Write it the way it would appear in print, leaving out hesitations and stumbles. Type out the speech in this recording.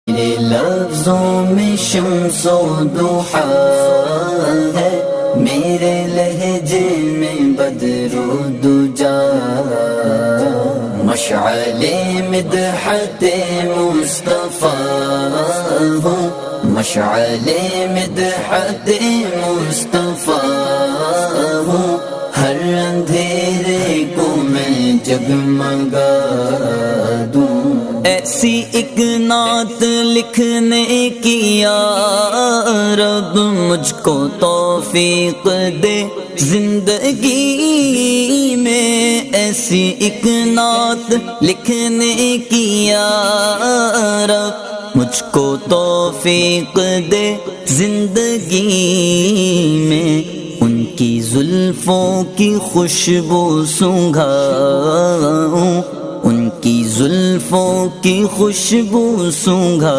میرے لفظوں میں شمس و ضحا ہے، میرے لہجے میں بدر و دجا، مشعل مدحت مصطفیٰ ہوں، مشعل مدحت مصطفیٰ ہوں، ہر اندھیرے کو میں جگمگا دوں۔ ایسی ایک نعت لکھنے کی یا رب مجھ کو توفیق دے زندگی میں، ایسی ایک نعت لکھنے کی یا رب مجھ کو توفیق دے زندگی میں، ان کی زلفوں کی خوشبو سونگھاؤں، ان کی زلفوں کی خوشبو سونگھا